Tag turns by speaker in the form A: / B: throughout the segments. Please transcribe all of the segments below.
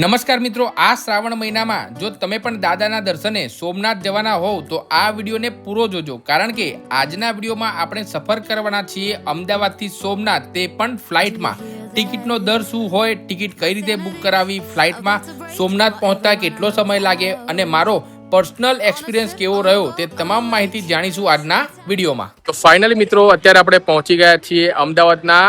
A: નમસ્કાર મિત્રો, આ શ્રાવણ મહિનામાં જો તમે પણ દાદાના દર્શને સોમનાથ જવાના હોવ તો આ વિડીયોને પૂરો જોજો, કારણ કે આજના વિડીયોમાં આપણે સફર કરવાના છીએ અમદાવાદથી સોમનાથ, તે પણ ફ્લાઇટમાં. ટિકિટનો દર શું હોય, ટિકિટ કઈ રીતે બુક કરાવી, ફ્લાઇટમાં સોમનાથ પહોંચતા કેટલો સમય લાગે અને મારો પર્સનલ એક્સપિરિયન્સ કેવો રહ્યો, તે તમામ માહિતી જાણીશું આજના વિડીયોમાં. તો ફાઇનલી મિત્રો, અત્યારે આપણે પહોંચી ગયા છીએ અમદાવાદના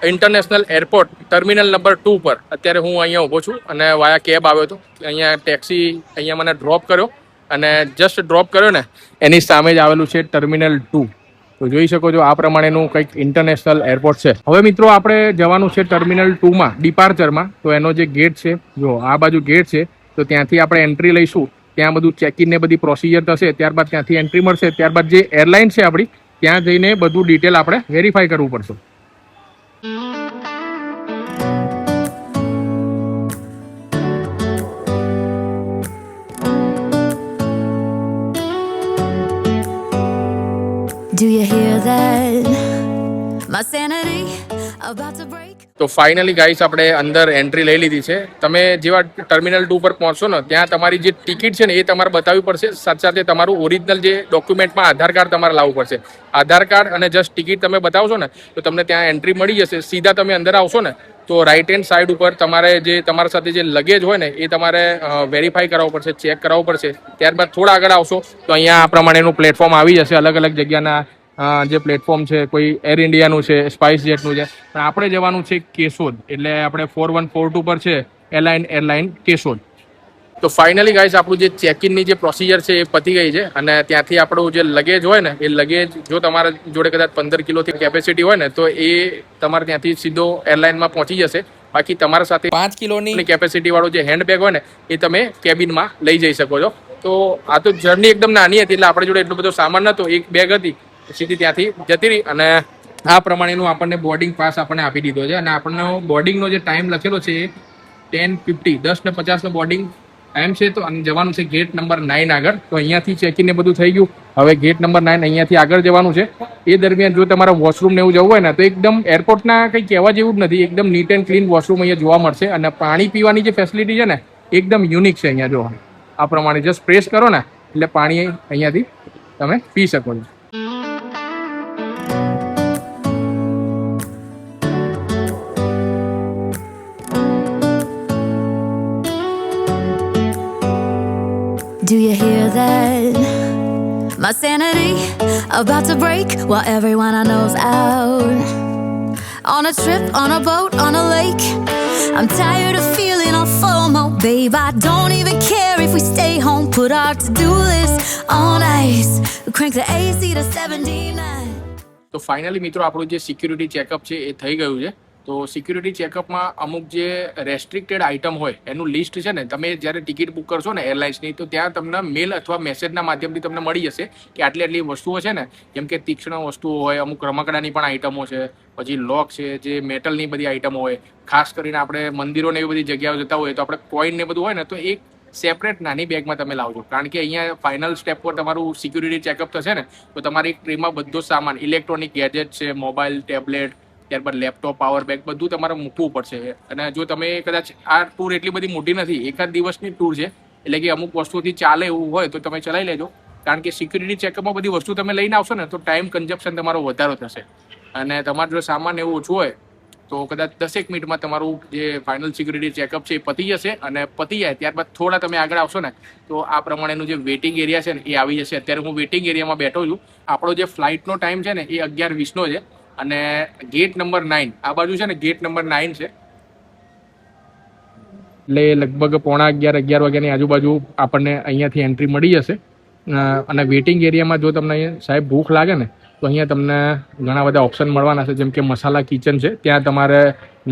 A: ઇન્ટરનેશનલ એરપોર્ટ ટર્મિનલ નંબર 2 પર. અત્યારે હું અહીંયા ઊભો છું અને વાયા કેબ આવ્યો હતો. અહીંયા ટેક્સી અહીંયા મને ડ્રોપ કર્યો અને જસ્ટ ડ્રોપ કર્યો ને એની સામે જ આવેલું છે ટર્મિનલ 2. તો જોઈ શકો છો આ પ્રમાણેનું કંઈક ઇન્ટરનેશનલ એરપોર્ટ છે. હવે મિત્રો આપણે જવાનું છે ટર્મિનલ 2માં ડિપાર્ચરમાં. તો એનો જે ગેટ છે, જો આ બાજુ ગેટ છે, તો ત્યાંથી આપણે એન્ટ્રી લઈશું. ત્યાં બધું ચેકિન ને બધી પ્રોસિજર થશે, ત્યારબાદ ત્યાંથી એન્ટ્રી મળશે. ત્યારબાદ જે એરલાઇન છે આપણી, ત્યાં જઈને બધું ડિટેલ આપણે વેરીફાઈ કરવું પડશે.
B: Do you hear that? My sanity about to break.
A: તો ફાઇનલી ગાઈસ આપણે અંદર એન્ટ્રી લઈ લીધી છે. તમે જેવા ટર્મિનલ 2 પર પહોંચશો ને, ત્યાં તમારી જે ટિકિટ છે ને એ તમારે બતાવવી પડશે. સાથે સાથે તમારું ઓરિજિનલ જે ડોક્યુમેન્ટમાં આધાર કાર્ડ તમારે લાવવું પડશે. આધાર કાર્ડ અને જસ્ટ ટિકિટ તમે બતાવશો ને તો તમને ત્યાં એન્ટ્રી મળી જશે. સીધા તમે અંદર આવશો ને તો રાઈટ હેન્ડ સાઈડ ઉપર તમારે જે તમારા સાથે જે લગેજ હોય ને એ તમારે વેરીફાઈ કરાવવું પડશે, ચેક કરાવવું પડશે. ત્યારબાદ થોડા આગળ આવશો તો અહીંયા આ પ્રમાણેનું પ્લેટફોર્મ આવી જશે. અલગ અલગ જગ્યાના જે પ્લેટફોર્મ છે, કોઈ એર ઇન્ડિયાનું છે, સ્પાઇસ જેટનું છે, પણ આપણે જવાનું છે કેશોદ. એટલે આપણે 4142 પર છે એરલાઇન કેશોદ. તો ફાઇનલી ગાઈસ આપણું જે ચેકિનની જે પ્રોસિજર છે એ પતી ગઈ છે અને ત્યાંથી આપણું જે લગેજ હોય ને એ લગેજ, જો તમારા જોડે કદાચ 15 કિલોથી કેપેસિટી હોય ને તો એ તમારે ત્યાંથી સીધો એરલાઇનમાં પહોંચી જશે. બાકી તમારા સાથે 5 કિલોની કેપેસિટી વાળો જે હેન્ડબેગ હોય ને એ તમે કેબિનમાં લઈ જઈ શકો છો. તો આ તો જર્ની એકદમ નાની હતી એટલે આપણા જોડે એટલો બધો સામાન નહોતો. એક બેગ હતી, સીધી ત્યાંથી જતી રહી અને આ પ્રમાણેનું આપણને બોર્ડિંગ પાસ આપણને આપી દીધો છે. અને આપણને બોર્ડિંગનો જે ટાઈમ લખેલો છે એ 10:50, 10:50 નો બોર્ડિંગ ટાઈમ છે. તો જવાનું છે ગેટ નંબર 9 આગળ. તો અહીંયાથી ચેકિન ને બધું થઈ ગયું. હવે ગેટ નંબર 9 અહીંયાથી આગળ જવાનું છે. એ દરમિયાન જો તમારા વોશરૂમ ને એવું જવું હોય ને તો એકદમ એરપોર્ટના કંઈ કહેવા જેવું જ નથી. એકદમ નીટ એન્ડ ક્લીન વોશરૂમ અહીંયા જોવા મળશે. અને પાણી પીવાની જે ફેસિલિટી છે ને એકદમ યુનિક છે અહીંયા. જો આ પ્રમાણે જસ્ટ પ્રેસ કરો ને એટલે પાણી અહીંયાથી તમે પી શકો છો.
B: Do you hear that? My sanity about to break while everyone I know's out. On a trip, on a boat, on a lake. I'm tired of feeling all FOMO, babe. I don't even care if we stay home. Put our to-do list on ice. Crank the AC to 79.
A: તો finally મિત્રો આપણું જે security checkup છે એ થઈ ગયું છે. તો security ચેકઅપમાં અમુક જે રેસ્ટ્રિક્ટેડ આઇટમ હોય એનું લિસ્ટ છે ને, તમે જ્યારે ટિકિટ બુક કરશો ને એરલાઇન્સની, તો ત્યાં તમને મેલ અથવા મેસેજના માધ્યમથી તમને મળી જશે કે આટલી આટલી વસ્તુઓ છે ને, જેમ કે તીક્ષ્ણ વસ્તુઓ હોય, અમુક રમકડાની પણ આઇટમો છે, પછી લોક છે, જે મેટલની બધી આઇટમો હોય. ખાસ કરીને આપણે મંદિરોને એવી બધી જગ્યાઓ જતા હોય તો આપણે કોઈન ને બધું હોય ને તો એક સેપરેટ નાની બેગમાં તમે લાવજો. કારણ કે અહીંયા ફાઇનલ સ્ટેપ પર તમારું સિક્યુરિટી ચેકઅપ થશે ને તો તમારી ટ્રેમાં બધો સામાન, ઇલેક્ટ્રોનિક ગેજેટ છે, મોબાઈલ, ટેબ્લેટ, ત્યારબાદ લેપટોપ, પાવર બેગ બધું તમારે મૂકવું પડશે. અને જો તમે કદાચ આ ટૂર એટલી બધી મોટી નથી, એકાદ દિવસની ટૂર છે, એટલે કે અમુક વસ્તુથી ચાલે એવું હોય તો તમે ચલાવી લેજો. કારણ કે સિક્યુરિટી ચેકઅપમાં બધી વસ્તુ તમે લઈને આવશો ને તો ટાઈમ કન્ઝપ્શન તમારો વધારો થશે. અને તમારો જો સામાન એવું ઓછું હોય તો કદાચ 10 મિનિટમાં તમારું જે ફાઇનલ સિક્યુરિટી ચેકઅપ છે એ પતી જશે. અને પતી જાય ત્યારબાદ થોડા તમે આગળ આવશો ને તો આ પ્રમાણેનું જે વેઇટિંગ એરિયા છે ને એ આવી જશે. અત્યારે હું વેઇટિંગ એરિયામાં બેઠો છું. આપણો જે ફ્લાઇટનો ટાઈમ છે ને એ 11:20 છે. અને ગેટ નંબર 9 આ બાજુ છે ને, ગેટ નંબર 9 છે. એટલે લગભગ 11:15 વાગ્યાની આજુબાજુ આપણને અહીંયાથી એન્ટ્રી મળી જશે. અને વેઇટિંગ એરિયામાં જો તમને સાહેબ ભૂખ લાગે ને તો અહીંયા તમને ઘણા બધા ઓપ્શન મળવાના છે. જેમ કે મસાલા કિચન છે, ત્યાં તમારે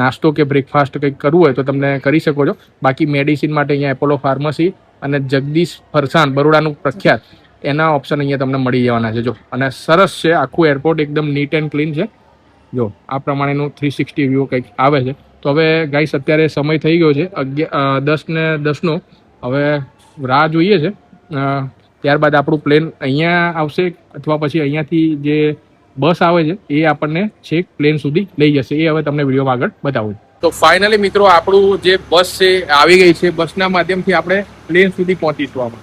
A: નાસ્તો કે બ્રેકફાસ્ટ કંઈક કરવું હોય તો તમને કરી શકો છો. બાકી મેડિસિન માટે અહીંયા એપોલો ફાર્મસી અને જગદીશ ફરસાણ, બરોડાનું પ્રખ્યાત, એના ઓપ્શન અહીંયા તમને મળી જવાના છે. જો અને સરસ છે આખું એરપોર્ટ, એકદમ નીટ એન્ડ ક્લીન છે. જો આ પ્રમાણેનું 360 વ્યૂ કંઈક આવે છે. તો હવે ગાઈસ અત્યારે સમય થઈ ગયો છે 10:10. હવે રાહ જોઈએ છે. ત્યારબાદ આપણું પ્લેન અહીંયા આવશે અથવા પછી અહીંયાથી જે બસ આવે છે એ આપણને છેક પ્લેન સુધી લઈ જશે. એ હવે તમને વિડીયોમાં આગળ બતાવું. તો ફાઇનલી મિત્રો આપણું જે બસ છે આવી ગઈ છે. બસના માધ્યમથી આપણે પ્લેન સુધી પહોંચીશું. આમાં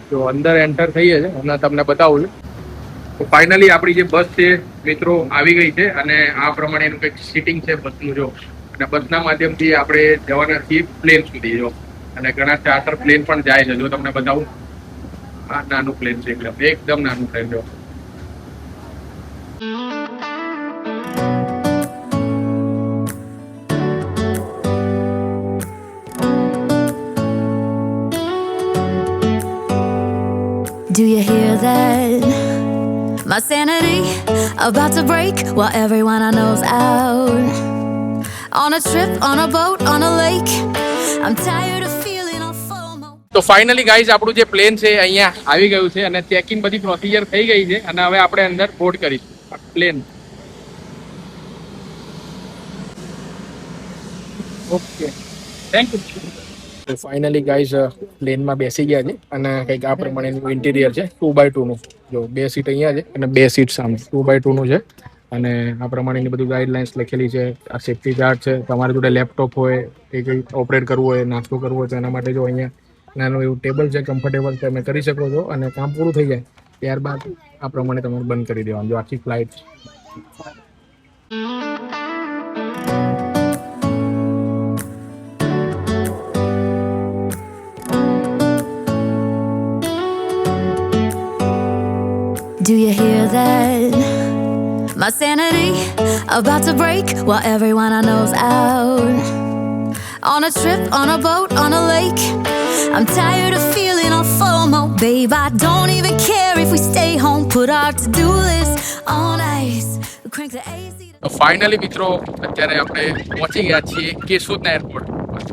A: તો અંદર એન્ટર થઈએ છે અને તમને બતાવું છું. તો ફાઇનલી આપણી જે બસ છે મિત્રો આવી ગઈ છે અને આ પ્રમાણે એનું કંઈક સીટિંગ છે બસનું જો. અને બસના માધ્યમથી આપણે જવાના છીએ પ્લેન સુધી જો. અને ઘણા ચાર્ટર પ્લેન પણ જાય છે. જો તમને બતાવું, આ નાનું પ્લેન છે, એકદમ નાનું પ્લેન જો.
B: Do you hear that? My sanity about to break while everyone I know's out. On a trip, on a boat, on a lake. I'm tired of feeling all FOMO.
A: તો finally guys આપણું જે plane છે અહીંયા આવી ગયું છે અને checking બધી પ્રોસિજર થઈ ગઈ છે અને હવે આપણે અંદર બોર્ડ કરીશું પ્લેન. Okay, thank you. તો ફાઇનલી ગાઈઝ પ્લેનમાં બેસી ગયા છે અને કંઈક આ પ્રમાણેનું ઇન્ટિરિયર છે 2x2 નું. જો 2 સીટ અહીંયા છે અને 2 સીટ સામે 2x2 નું છે. અને આ પ્રમાણેની બધી ગાઈડલાઇન્સ લખેલી છે. આ સેફ્ટી ચાર્ટ છે. તમારી જોડે લેપટોપ હોય, એ કંઈ ઓપરેટ કરવું હોય, નાસ્તો કરવો હોય તો એના માટે જો અહીંયા નાનું એવું ટેબલ છે, કમ્ફર્ટેબલ તમે કરી શકો છો. અને કામ પૂરું થઈ જાય ત્યારબાદ આ પ્રમાણે તમારે બંધ કરી દેવાનું. જો આખી flight
B: Do you hear that? My sanity about to break while everyone I know's out. On a trip, on a boat, on a lake. I'm tired of feeling all FOMO. Babe, I don't even care if we stay home. Put our to-do list on ice. Crank the AC.
A: તો finally મિત્રો અત્યારે આપણે પહોંચી ગયા છીએ કેશોદના airport.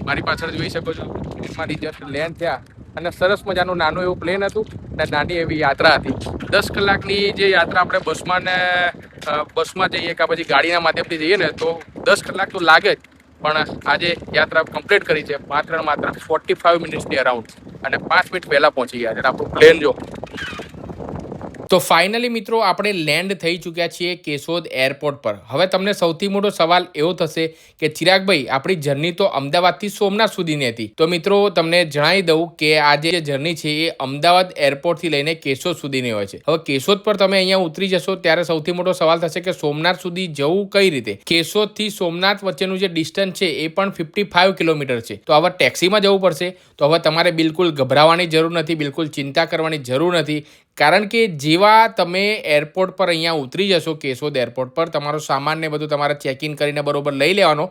A: મારી પાછળ જોઈ શકો છો, એમાંથી જસ્ટ લેન્ડ થયા અને સરસ મજાનું નાનું એવું પ્લેન હતું અને નાની એવી યાત્રા હતી. 10 કલાકની જે યાત્રા આપણે બસમાં જઈએ કે પછી ગાડીના માધ્યમથી જઈએ ને તો 10 કલાક તો લાગે જ, પણ આજે યાત્રા કમ્પ્લીટ કરી છે માત્ર 45 મિનિટ્સની અરાઉન્ડ અને 5 મિનિટ પહેલાં પહોંચી ગયા છે આપણું પ્લેન જો. તો ફાઇનલી મિત્રો આપણે લેન્ડ થઈ ચૂક્યા છીએ કેશોદ એરપોર્ટ પર. હવે તમને સૌથી મોટો સવાલ એવો થશે કે ચિરાગભાઈ, આપણી જર્ની તો અમદાવાદથી સોમનાથ સુધીની હતી. તો મિત્રો તમને જણાવી દઉં કે આ જે જર્ની છે એ અમદાવાદ એરપોર્ટથી લઈને કેશોદ સુધીની હોય છે. હવે કેશોદ પર તમે અહીંયા ઉતરી જશો ત્યારે સૌથી મોટો સવાલ થશે કે સોમનાથ સુધી જવું કઈ રીતે. કેશોદથી સોમનાથ વચ્ચેનું જે ડિસ્ટન્સ છે એ પણ 55 કિલોમીટર છે. તો હવે ટેક્સીમાં જવું પડશે. તો હવે તમારે બિલકુલ ગભરાવાની જરૂર નથી, બિલકુલ ચિંતા કરવાની જરૂર નથી. કારણ કે જેવા તમે એરપોર્ટ પર અહીંયા ઉતરી જશો કેશોદ એરપોર્ટ પર, તમારો સામાન ને બધું તમારે ચેક ઇન કરીને બરોબર લઈ લેવાનો.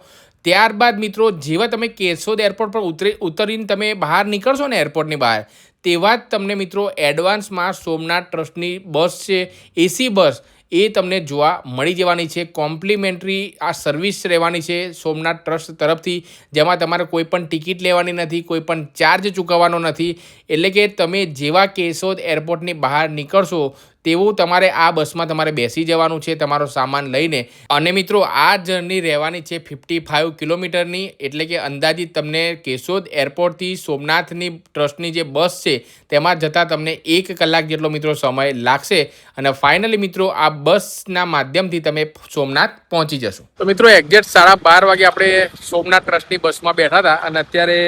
A: ત્યારબાદ મિત્રો જેવા તમે કેશોદ એરપોર્ટ પર ઉતરીને તમે બહાર નીકળશો ને એરપોર્ટની બહાર, તેવા જ તમને મિત્રો એડવાન્સમાં સોમનાથ ટ્રસ્ટની બસ છે, એસી બસ, એ તમને જોવા મળી જવાની છે. કોમ્પ્લિમેન્ટરી આ સર્વિસ રહેવાની છે સોમનાથ ટ્રસ્ટ તરફથી, જેમાં તમારે કોઈ પણ ટિકિટ લેવાની નથી, કોઈ પણ ચાર્જ ચૂકવવાનો નથી. એટલે કે તમે જેવા કેશોદ એરપોર્ટની બહાર નીકળશો તેવું તમારે આ બસમાં તમારે બેસી જવાનું છે તમારો સામાન લઈને. અને મિત્રો આ જર્ની રહેવાની છે 55 કિલોમીટરની. એટલે કે અંદાજિત તમને કેશોદ એરપોર્ટથી સોમનાથની ટ્રસ્ટની જે બસ છે તેમાં જતાં તમને 1 કલાક જેટલો મિત્રો સમય લાગશે. અને ફાઇનલી મિત્રો આ બસના માધ્યમથી તમે સોમનાથ પહોંચી જશો. તો મિત્રો એક્ઝેક્ટ 12:30 વાગે આપણે સોમનાથ ટ્રસ્ટની બસમાં બેઠા હતા અને અત્યારે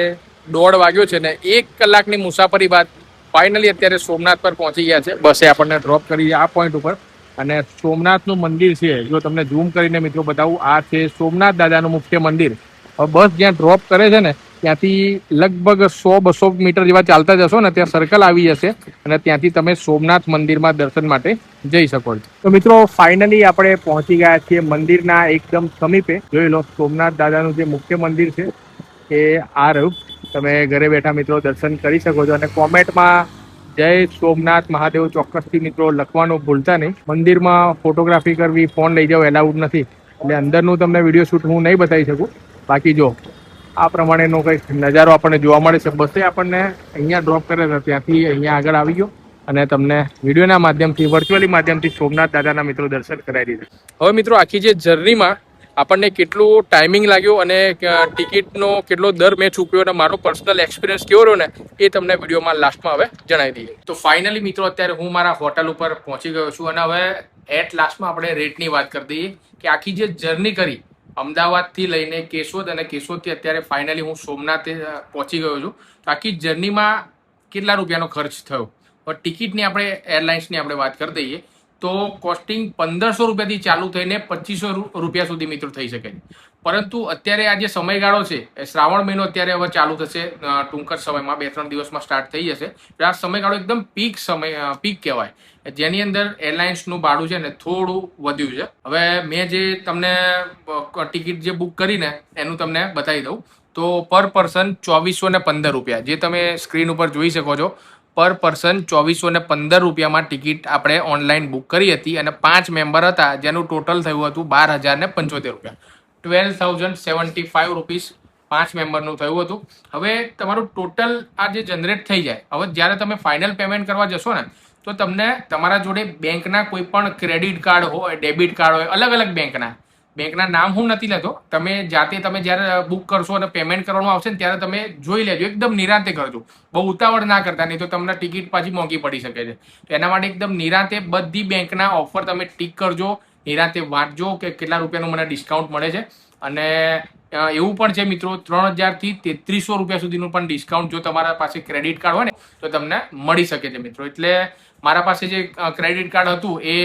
A: 1:30 વાગ્યો છે ને 1 કલાકની મુસાફરી બાદ ફાઇનલી અત્યારે સોમનાથ પર પહોંચી ગયા છે. બસે આપણને ડ્રોપ કરી આ પોઈન્ટ ઉપર. અને સોમનાથનું મંદિર છે, જો તમને ઝૂમ કરીને મિત્રો બતાવું, આ છે સોમનાથ દાદાનું મુખ્ય મંદિર. હવે બસ જ્યાં ડ્રોપ કરે છે ને ત્યાંથી લગભગ 100-200 મીટર જેવા ચાલતા જશો ને ત્યાં સર્કલ આવી જશે અને ત્યાંથી તમે સોમનાથ મંદિરમાં દર્શન માટે જઈ શકો છો. તો મિત્રો ફાઇનલી આપણે પહોંચી ગયા છીએ મંદિરના એકદમ સમીપે. જોઈ લો, સોમનાથ દાદાનું જે મુખ્ય મંદિર છે એ આ રહ્યું. તમે ઘરે બેઠા મિત્રો દર્શન કરી શકો છો. અને કોમેન્ટમાં જય સોમનાથ મહાદેવ ચોક્કસથી મિત્રો લખવાનું ભૂલતા નહીં. મંદિરમાં ફોટોગ્રાફી કરવી, ફોન લઈ જાવ એલાઉડ નથી, એટલે અંદરનું તમને વિડીયો શૂટ હું નહીં બતાવી શકું. બાકી જો આ પ્રમાણેનો કંઈક નજારો આપણને જોવા મળે છે. બસે આપણને અહીંયા ડ્રોપ કરે છે, ત્યાંથી અહીંયા આગળ આવી ગયો અને તમને વિડીયોના માધ્યમથી, વર્ચ્યુઅલી માધ્યમથી સોમનાથ દાદાના મિત્રો દર્શન કરાવી દીધા. હવે મિત્રો આખી જે જર્નીમાં આપણને કેટલું ટાઈમિંગ લાગ્યો અને ટિકિટનો કેટલો દર મેં ચૂક્યો અને મારો પર્સનલ એક્સપિરિયન્સ કેવો રહ્યો ને એ તમને વિડીયોમાં લાસ્ટમાં હવે જણાવી દઈએ. તો ફાઇનલી મિત્રો અત્યારે હું મારા હોટલ ઉપર પહોંચી ગયો છું અને હવે એટ લાસ્ટમાં આપણે રેટની વાત કરી દઈએ કે આખી જે જર્ની કરી અમદાવાદથી લઈને કેશોદ અને કેશોદથી અત્યારે ફાઇનલી હું સોમનાથે પહોંચી ગયો છું. તો આખી જર્નીમાં કેટલા રૂપિયાનો ખર્ચ થયો, પણ ટિકિટની આપણે એરલાઇન્સની આપણે વાત કરી દઈએ તો કોસ્ટિંગ 1500 રૂપિયાથી ચાલુ થઈને 2500 રૂપિયા સુધી મિત્રો થઈ શકે છે. પરંતુ અત્યારે આ જે સમયગાળો છે એ શ્રાવણ મહિનો અત્યારે હવે ચાલુ થશે, ટૂંક જ સમયમાં 2-3 દિવસમાં સ્ટાર્ટ થઈ જશે. આ સમયગાળો એકદમ પીક કહેવાય, જેની અંદર એરલાઇન્સનું ભાડું છે ને થોડું વધ્યું છે. હવે મેં જે તમને ટિકિટ જે બુક કરીને એનું તમને બતાવી દઉં તો પર પર્સન 2415 રૂપિયા, જે તમે સ્ક્રીન ઉપર જોઈ શકો છો, પર પર્સન 2415 રૂપિયામાં ટિકિટ આપણે ઓનલાઈન બુક કરી હતી અને 5 મેમ્બર હતા, જેનું ટોટલ થયું હતું 12075 રૂપિયા. 12,075 રૂપીસ 5 મેમ્બરનું થયું હતું. હવે તમારું ટોટલ આ જે જનરેટ થઈ જાય, હવે જ્યારે તમે ફાઇનલ પેમેન્ટ કરવા જશો ને તો તમને તમારા જોડે બેંકના કોઈ પણ ક્રેડિટ કાર્ડ હોય, ડેબિટ કાર્ડ હોય, અલગ અલગ બેંકના નામ હું નથી લેતો, તમે જાતે તમે જ્યારે બુક કરશો અને પેમેન્ટ કરવાનું આવશે ને ત્યારે તમે જોઈ લેજો, એકદમ નિરાંતે કરજો, બહુ ઉતાવળ ના કરતા, નહીં તો તમને ટિકિટ પાછી મોંઘી પડી શકે છે. તો એના માટે એકદમ નિરાંતે બધી બેંકના ઓફર તમે ટીક કરજો, નિરાંતે વાંચજો કે કેટલા રૂપિયાનું મને ડિસ્કાઉન્ટ મળે છે. અને એવું પણ છે મિત્રો, 3000 થી 3300 રૂપિયા સુધીનું પણ ડિસ્કાઉન્ટ જો તમારા પાસે ક્રેડિટ કાર્ડ હોય ને તો તમને મળી શકે છે મિત્રો. એટલે મારા પાસે જે ક્રેડિટ કાર્ડ હતું એ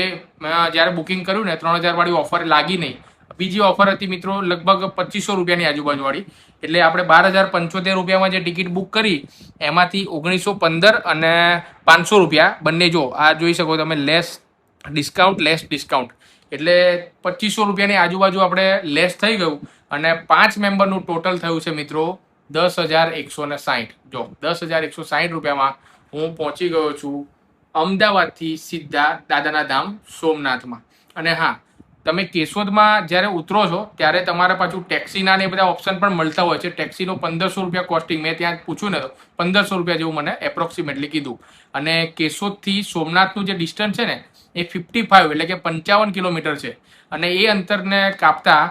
A: જ્યારે બુકિંગ કર્યું ને 3000 વાળી ઓફર લાગી નહીં. બીજી ઓફર હતી મિત્રો લગભગ 2500 રૂપિયાની આજુબાજુ વાળી, એટલે આપણે 12075 રૂપિયામાં જે ટિકિટ બુક કરી એમાંથી 1915 અને 500 રૂપિયા બંને, જો આ જોઈ શકો તમે, લેસ ડિસ્કાઉન્ટ, એટલે 2500 રૂપિયાની આજુબાજુ આપણે લેસ થઈ ગયું અને 5 મેમ્બરનું ટોટલ થયું છે મિત્રો 10,160. જો 10,160 રૂપિયામાં હું પહોંચી ગયો છું અમદાવાદથી સીધા દાદાના ધામ સોમનાથમાં. અને હા, તમે કેશોદમાં જ્યારે ઉતરો છો ત્યારે તમારા પાછું ટેક્સીના ને એ બધા ઓપ્શન પણ મળતા હોય છે. ટેક્સીનો 1500 રૂપિયા કોસ્ટિંગ, મેં ત્યાં પૂછ્યું ને તો 1500 રૂપિયા જેવું મને એપ્રોક્સિમેટલી કીધું. અને કેશોદથી સોમનાથનું જે ડિસ્ટન્સ છે ને એ 55 એટલે કે 55 કિલોમીટર છે અને એ અંતરને કાપતા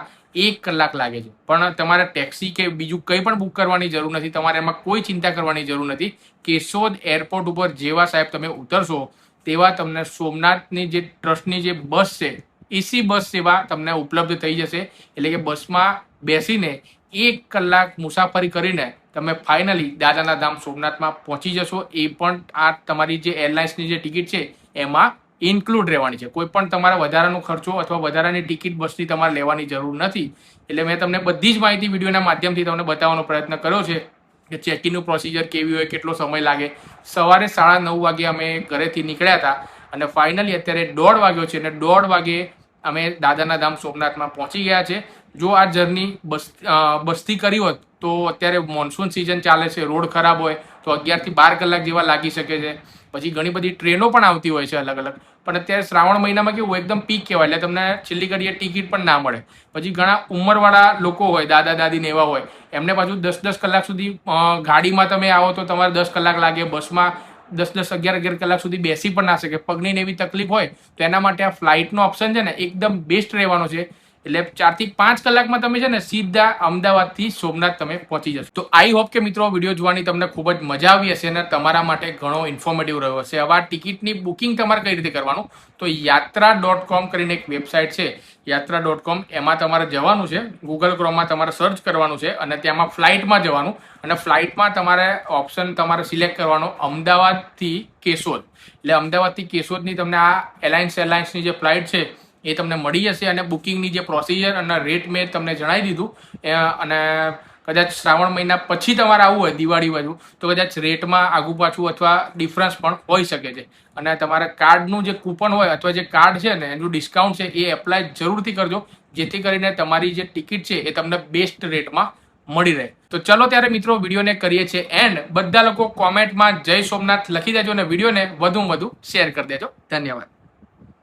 A: 1 કલાક લાગે છે. પણ તમારે ટેક્સી કે બીજું કંઈ પણ બુક કરવાની જરૂર નથી, તમારે એમાં કોઈ ચિંતા કરવાની જરૂર નથી. કેશોદ એરપોર્ટ ઉપર જેવા સાહેબ તમે ઉતરશો તેવા તમને સોમનાથની જે ટ્રસ્ટની જે બસ છે, એસી બસ સેવા તમને ઉપલબ્ધ થઈ જશે. એટલે કે બસમાં બેસીને 1 કલાક મુસાફરી કરીને તમે ફાઇનલી દાદાના ધામ સોમનાથમાં પહોંચી જશો. એ પણ આ તમારી જે એરલાઇન્સની જે ટિકિટ છે એમાં ઇન્ક્લુડ રહેવાની છે. કોઈ પણ તમારા વધારાનો ખર્ચો અથવા વધારાની ટિકિટ બસની તમારે લેવાની જરૂર નથી. એટલે મેં તમને બધી જ માહિતી વિડીયોના માધ્યમથી તમને બતાવવાનો પ્રયત્ન કર્યો છે કે ચેકિંગનું પ્રોસિજર કેવી હોય, કેટલો સમય લાગે. સવારે 9:30 વાગે અમે ઘરેથી નીકળ્યા હતા અને ફાઇનલી અત્યારે 1:30 વાગ્યો છે અને 1:30 વાગે અમે દાદાના ધામ સોમનાથમાં પહોંચી ગયા છે. જો આ જર્ની બસથી કરી હોત તો અત્યારે મોન્સૂન સિઝન ચાલે છે, રોડ ખરાબ હોય તો 11 થી 12 કલાક જેવા લાગી શકે છે. પછી ઘણી બધી ટ્રેનો પણ આવતી હોય છે અલગ અલગ, પણ અત્યારે શ્રાવણ મહિનામાં કેવું એકદમ પીક કહેવાય, એટલે તમને છેલ્લી ઘડીએ ટિકિટ પણ ના મળે. પછી ઘણા ઉંમરવાળા લોકો હોય, દાદા દાદીને એવા હોય, એમને પાછું 10-10 કલાક સુધી ગાડીમાં તમે આવો તો તમારે 10 કલાક લાગે, બસમાં 10-10, 11-11 કલાક સુધી બેસી પણ ના શકે, પગની એવી તકલીફ હોય તો એના માટે આ ફ્લાઇટનો ઓપ્શન છે ને એકદમ બેસ્ટ રહેવાનો છે. એટલે 4 થી 5 કલાકમાં તમે છે ને સીધા અમદાવાદથી સોમનાથ તમે પહોંચી જશો. તો આઈ હોપ કે મિત્રો વિડીયો જોવાની તમને ખૂબ જ મજા આવી હશે અને તમારા માટે ઘણો ઇન્ફોર્મેટિવ રહ્યો હશે. હવે આ ટિકિટની બુકિંગ તમારે કઈ રીતે કરવાનું, તો યાત્રા.com કરીને એક વેબસાઇટ છે, યાત્રા.com, એમાં તમારે જવાનું છે, ગૂગલ ક્રોમમાં તમારે સર્ચ કરવાનું છે અને તેમાં ફ્લાઇટમાં જવાનું અને ફ્લાઇટમાં તમારે ઓપ્શન તમારે સિલેક્ટ કરવાનો અમદાવાદથી કેશોદ. એટલે અમદાવાદથી કેશોદની તમને આ એરલાઇન્સની જે ફ્લાઇટ છે એ તમને મળી જશે અને બુકિંગની જે પ્રોસિજર અને રેટ મેં તમને જણાવી દીધું. અને કદાચ શ્રાવણ મહિના પછી તમારે આવવું હોય દિવાળી બાજુ તો કદાચ રેટમાં આગું પાછું અથવા ડિફરન્સ પણ હોઈ શકે છે. અને તમારા કાર્ડનું જે કૂપન હોય અથવા જે કાર્ડ છે ને એનું ડિસ્કાઉન્ટ છે એ એપ્લાય જરૂરથી કરજો, જેથી કરીને તમારી જે ટિકિટ છે એ તમને બેસ્ટ રેટમાં મળી રહે. તો ચલો ત્યારે મિત્રો વિડીયોને કરીએ છીએ એન્ડ. બધા લોકો કોમેન્ટમાં જય સોમનાથ લખી દેજો અને વિડીયોને વધુમાં વધુ શેર કરી દેજો. ધન્યવાદ.